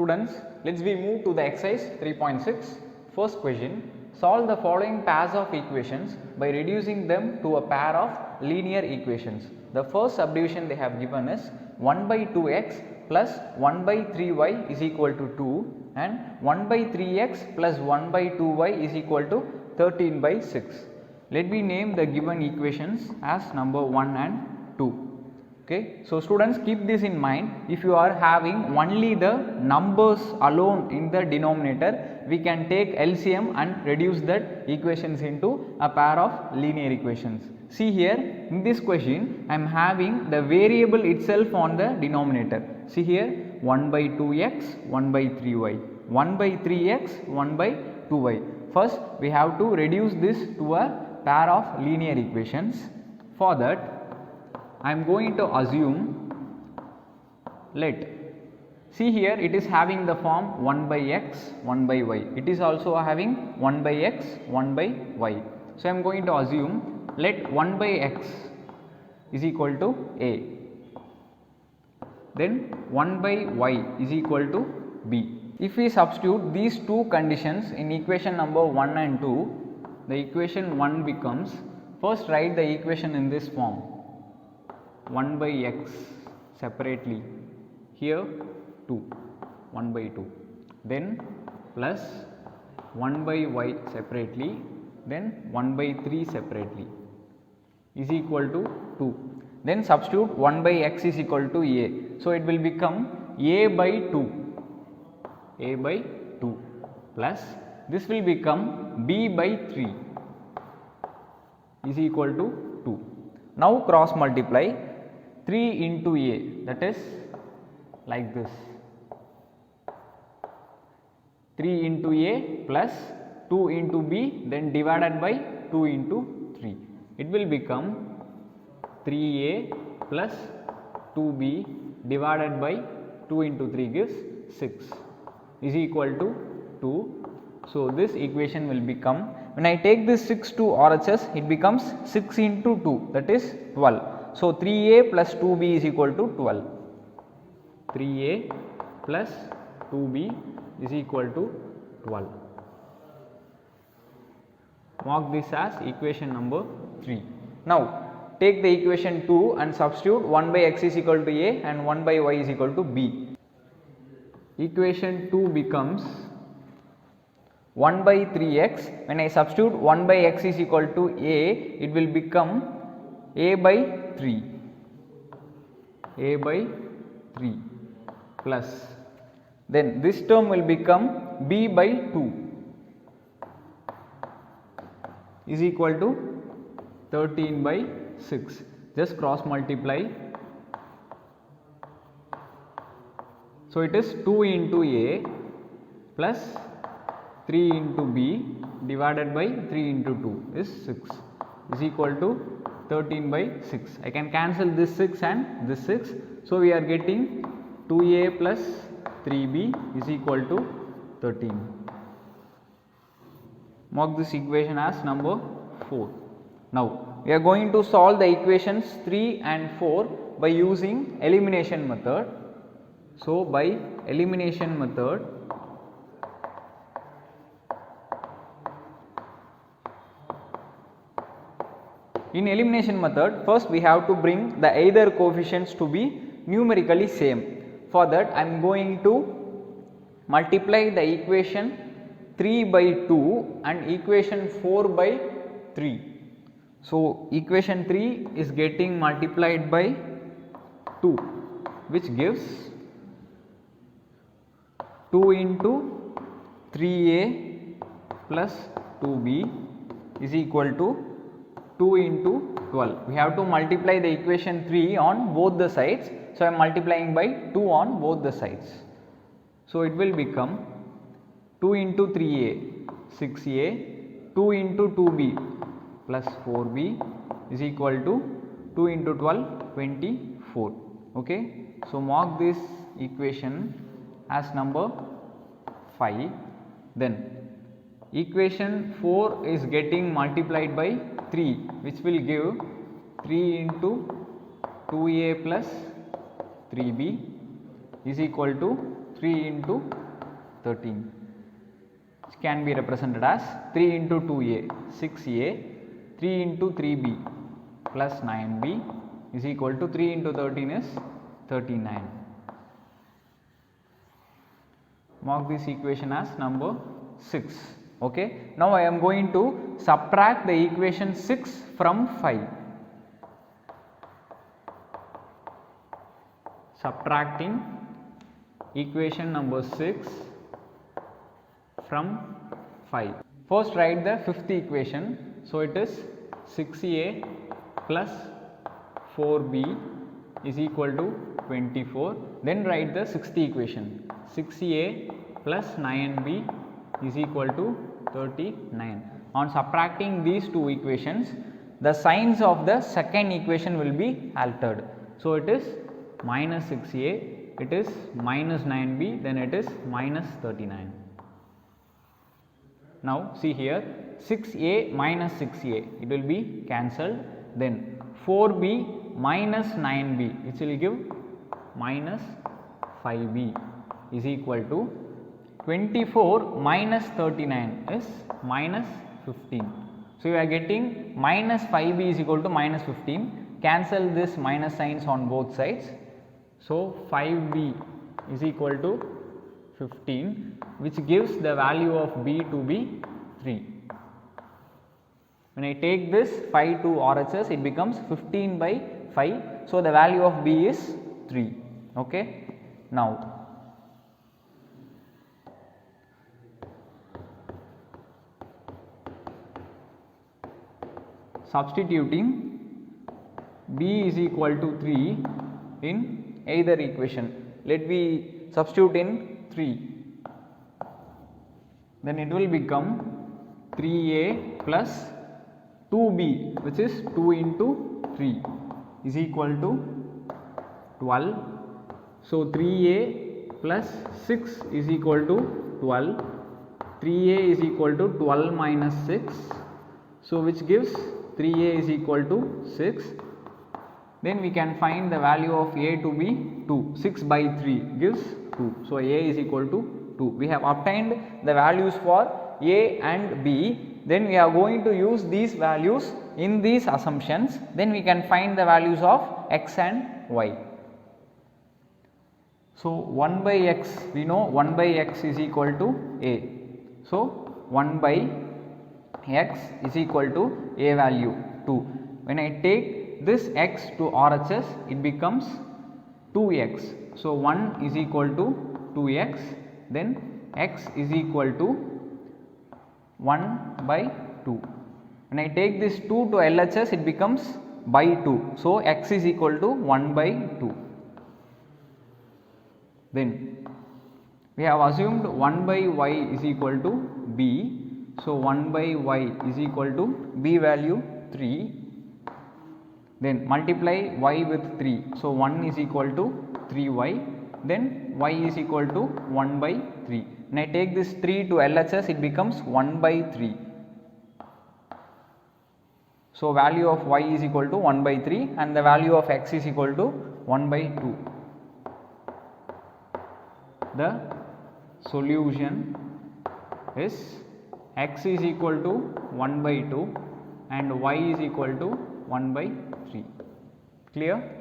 students, let's we move to the exercise 3.6. First question, solve the following pairs of equations by reducing them to a pair of linear equations. The first subdivision they have given is 1 by 2x plus 1 by 3y is equal to 2 and 1 by 3x plus 1 by 2y is equal to 13 by 6. Let me name the given equations as number 1 and 2. Okay. So, students, keep this in mind. If you are having only the numbers alone in the denominator, we can take LCM and reduce that equations into a pair of linear equations. See here, in this question I am having the variable itself on the denominator. See here, 1 by 2x, 1 by 3y, 1 by 3x, 1 by 2y. First we have to reduce this to a pair of linear equations. For that I am going to assume, see here it is having the form 1 by x, 1 by y. It is also having 1 by x, 1 by y. So, I am going to assume let 1 by x is equal to a, then 1 by y is equal to b. If we substitute these two conditions in equation number 1 and 2, the equation 1 becomes, first write the equation in this form, 1 by x separately, here 2, 1 by 2, then plus 1 by y separately, then 1 by 3 separately is equal to 2. Then substitute 1 by x is equal to a. So, it will become a by 2 plus this will become b by 3 is equal to 2. Now, cross multiply 3 into a, that is like this, 3 into a plus 2 into b, then divided by 2 into 3. It will become 3a plus 2b divided by 2 into 3 gives 6 is equal to 2. So, this equation will become, when I take this 6 to RHS, it becomes 6 into 2, that is 12. So, 3a plus 2b is equal to 12. 3a plus 2b is equal to 12. Mark this as equation number 3. Now, take the equation 2 and substitute 1 by x is equal to a and 1 by y is equal to b. Equation 2 becomes 1 by 3x. When I substitute 1 by x is equal to a, it will become a by 3, a by 3 plus, then this term will become b by 2 is equal to 13 by 6. Just cross multiply. So, it is 2 into a plus 3 into b divided by 3 into 2 is 6 is equal to 13 by 6. I can cancel this 6 and this 6. So, we are getting 2a plus 3b is equal to 13. Mark this equation as number 4. Now, we are going to solve the equations 3 and 4 by using elimination method. So, by elimination method, in elimination method, first we have to bring the either coefficients to be numerically same. For that, I am going to multiply the equation 3 by 2 and equation 4 by 3. So, equation 3 is getting multiplied by 2, which gives 2 into 3a plus 2b is equal to 2 into 12. We have to multiply the equation 3 on both the sides. So, I am multiplying by 2 on both the sides. So, it will become 2 into 3a 6a, 2 into 2b plus 4b is equal to 2 into 12 24. Okay. So, mark this equation as number 5. Then equation 4 is getting multiplied by 3, which will give 3 into 2a plus 3b is equal to 3 into 13, which can be represented as 3 into 2a, 6a, 3 into 3b plus 9b is equal to 3 into 13 is 39. Mark this equation as number 6. Okay. Now I am going to subtract the equation 6 from 5. Subtracting equation number 6 from 5. First write the fifth equation. So it is 6a plus 4b is equal to 24. Then write the sixth equation. 6a plus 9b is equal to 39. On subtracting these two equations, the signs of the second equation will be altered. So it is minus 6a, it is minus 9b, then it is minus 39. Now see here, 6a minus 6a, it will be cancelled. Then 4b minus 9b, which will give minus 5b is equal to 24 minus 39 is minus 15. So you are getting minus 5b is equal to minus 15. Cancel this minus signs on both sides. So 5b is equal to 15, which gives the value of b to be 3. When I take this 5 to RHS, it becomes 15 by 5. So the value of b is 3. Okay. Now substituting b is equal to 3 in either equation. Let me substitute in 3. Then it will become 3a plus 2b, which is 2 into 3 is equal to 12. So 3a plus 6 is equal to 12. 3a is equal to 12 minus 6. So which gives 3a is equal to 6. Then we can find the value of a to be 2. 6 by 3 gives 2. So a is equal to 2. We have obtained the values for a and b. Then we are going to use these values in these assumptions. Then we can find the values of x and y. So 1 by x, we know 1 by x is equal to a. So 1 by x is equal to a value 2. When I take this x to RHS, it becomes 2x. So 1 is equal to 2x, then x is equal to 1 by 2. When I take this 2 to LHS, it becomes by 2. So x is equal to 1 by 2. Then we have assumed 1 by y is equal to b. So 1 by y is equal to b value 3. Then multiply y with 3. So 1 is equal to 3y. Then y is equal to 1 by 3. When I take this 3 to LHS, it becomes 1 by 3. So value of y is equal to 1 by 3 and the value of x is equal to 1 by 2. The solution is x is equal to 1 by 2 and y is equal to 1 by 3. Clear?